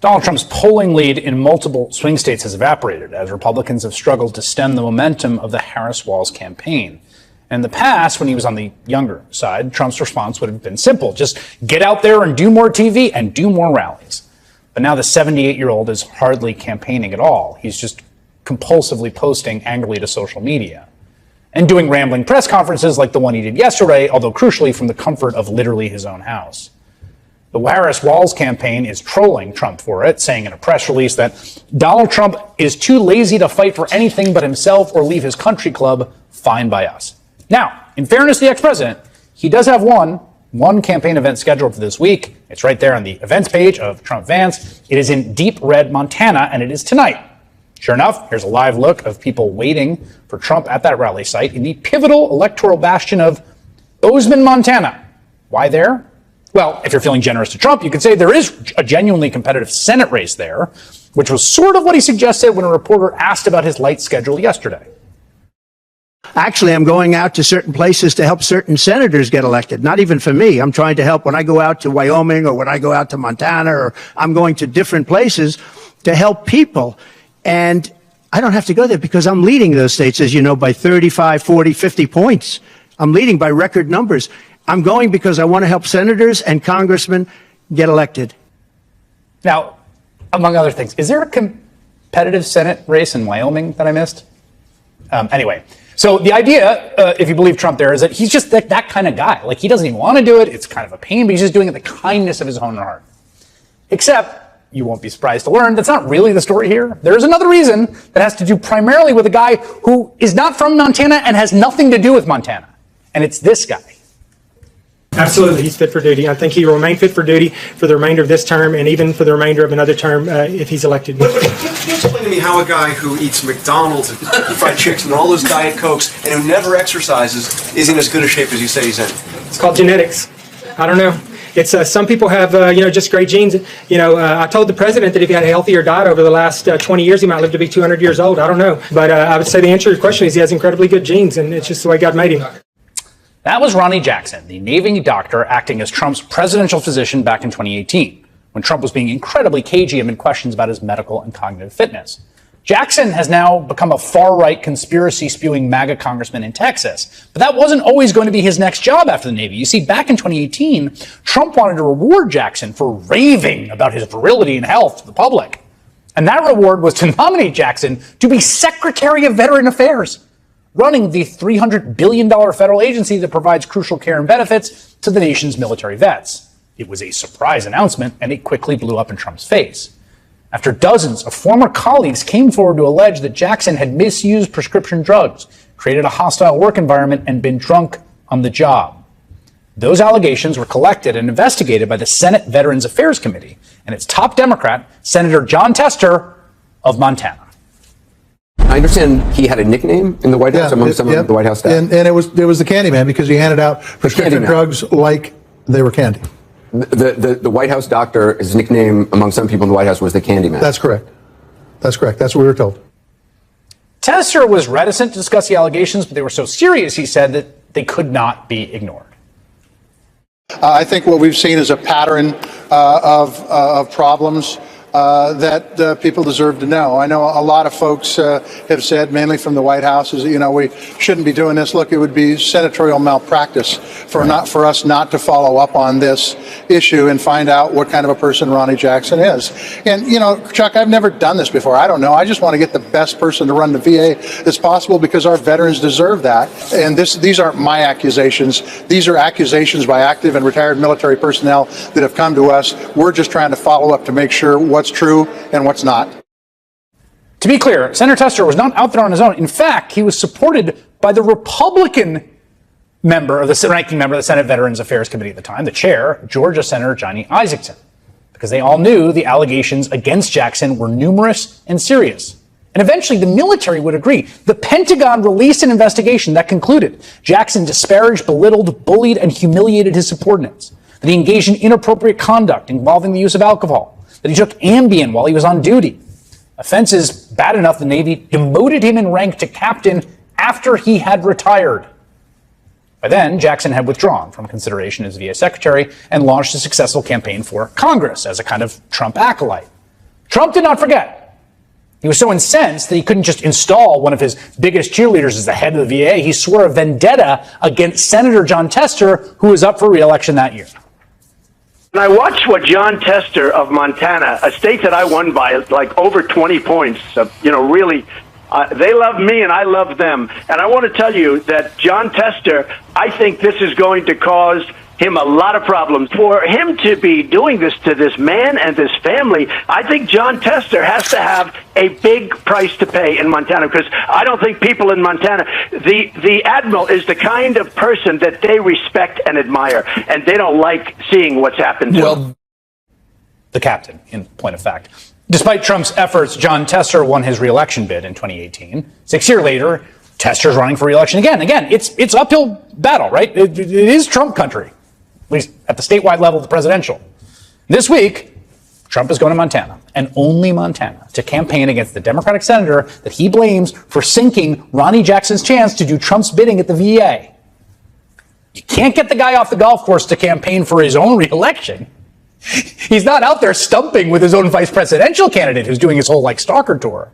Donald Trump's polling lead in multiple swing states has evaporated as Republicans have struggled to stem the momentum of the Harris-Walz campaign. And in the past, when he was on the younger side, Trump's response would have been simple. Just get out there and do more TV and do more rallies. But now the 78-year-old is hardly campaigning at all. He's just compulsively posting angrily to social media and doing rambling press conferences like the one he did yesterday, although crucially from the comfort of literally his own house. The Harris-Walz campaign is trolling Trump for it, saying in a press release that Donald Trump is too lazy to fight for anything but himself or leave his country club. Fine by us. Now, in fairness to the ex-president, he does have one campaign event scheduled for this week. It's right there on the events page of Trump Vance. It is in deep red Montana, and it is tonight. Sure enough, here's a live look of people waiting for Trump at that rally site in the pivotal electoral bastion of Bozeman, Montana. Why there? Well, if you're feeling generous to Trump, you could say there is a genuinely competitive Senate race there, which was sort of what he suggested when a reporter asked about his light schedule yesterday. Actually, I'm going out to certain places to help certain senators get elected. Not even for me. I'm trying to help when I go out to Wyoming or when I go out to Montana, or I'm going to different places to help people. And I don't have to go there because I'm leading those states, as you know, by 35, 40, 50 points. I'm leading by record numbers. I'm going because I want to help senators and congressmen get elected. Now, among other things, is there a competitive Senate race in Wyoming that I missed? Anyway, so the idea, if you believe Trump there, is that he's just that kind of guy. Like, he doesn't even want to do it. It's kind of a pain, but he's just doing it the kindness of his own heart. Except, you won't be surprised to learn, that's not really the story here. There's another reason that has to do primarily with a guy who is not from Montana and has nothing to do with Montana. And it's this guy. Absolutely, he's fit for duty. I think he will remain fit for duty for the remainder of this term and even for the remainder of another term if he's elected. Can you explain to me how a guy who eats McDonald's and fried chicken and all those Diet Cokes and who never exercises is in as good a shape as you say he's in? It's called genetics. I don't know. It's some people have just great genes. I told the president that if he had a healthier diet over the last 20 years, he might live to be 200 years old. I don't know, but I would say the answer to your question is he has incredibly good genes, and it's just the way God made him. That was Ronnie Jackson, the Navy doctor acting as Trump's presidential physician back in 2018, when Trump was being incredibly cagey amid questions about his medical and cognitive fitness. Jackson has now become a far-right conspiracy-spewing MAGA congressman in Texas, but that wasn't always going to be his next job after the Navy. You see, back in 2018, Trump wanted to reward Jackson for raving about his virility and health to the public. And that reward was to nominate Jackson to be Secretary of Veteran Affairs, running the $300 billion federal agency that provides crucial care and benefits to the nation's military vets. It was a surprise announcement, and it quickly blew up in Trump's face. After dozens of former colleagues came forward to allege that Jackson had misused prescription drugs, created a hostile work environment, and been drunk on the job. Those allegations were collected and investigated by the Senate Veterans Affairs Committee and its top Democrat, Senator Jon Tester of Montana. I understand he had a nickname in the White House among some of the White House staff. And it was the Candyman because he handed out prescription drugs like they were candy. The White House doctor, his nickname among some people in the White House was the Candyman. That's correct. That's correct. That's what we were told. Tester was reticent to discuss the allegations, but they were so serious, he said, that they could not be ignored. I think what we've seen is a pattern of problems that people deserve to know. I know a lot of folks have said, mainly from the White House, is we shouldn't be doing this. Look, it would be senatorial malpractice for us not to follow up on this issue and find out what kind of a person Ronnie Jackson is. And Chuck, I've never done this before. I don't know. I just want to get the best person to run the VA as possible because our veterans deserve that. And these aren't my accusations. These are accusations by active and retired military personnel that have come to us. We're just trying to follow up to make sure what's true and what's not. To be clear, Senator Tester was not out there on his own. In fact, he was supported by the Republican ranking member of the Senate Veterans Affairs Committee at the time, the chair, Georgia Senator Johnny Isakson, because they all knew the allegations against Jackson were numerous and serious. And eventually the military would agree. The Pentagon released an investigation that concluded Jackson disparaged, belittled, bullied, and humiliated his subordinates, that he engaged in inappropriate conduct involving the use of alcohol, that he took Ambien while he was on duty. Offenses bad enough the Navy demoted him in rank to captain after he had retired. By then, Jackson had withdrawn from consideration as VA secretary and launched a successful campaign for Congress as a kind of Trump acolyte. Trump did not forget. He was so incensed that he couldn't just install one of his biggest cheerleaders as the head of the VA. He swore a vendetta against Senator Jon Tester, who was up for re-election that year. And I watched what Jon Tester of Montana, a state that I won by like over 20 points, really, they love me and I love them. And I want to tell you that Jon Tester, I think this is going to cause him a lot of problems. For him to be doing this to this man and this family, I think Jon Tester has to have a big price to pay in Montana, because I don't think people in Montana, the admiral is the kind of person that they respect and admire, and they don't like seeing what's happened to him. The captain, in point of fact. Despite Trump's efforts, Jon Tester won his re-election bid in 2018. 6 years later, Tester's running for re-election again. Again, it's uphill battle, right? It is Trump country, at least at the statewide level, the presidential. This week, Trump is going to Montana, and only Montana, to campaign against the Democratic senator that he blames for sinking Ronnie Jackson's chance to do Trump's bidding at the VA. You can't get the guy off the golf course to campaign for his own re-election. He's not out there stumping with his own vice presidential candidate who's doing his whole stalker tour.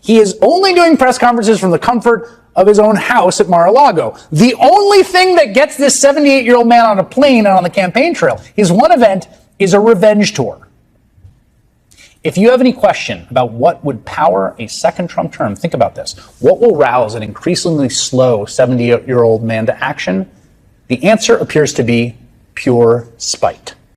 He is only doing press conferences from the comfort of his own house at Mar-a-Lago. The only thing that gets this 78-year-old man on a plane and on the campaign trail, his one event, is a revenge tour. If you have any question about what would power a second Trump term, think about this. What will rouse an increasingly slow 70-year-old man to action? The answer appears to be pure spite.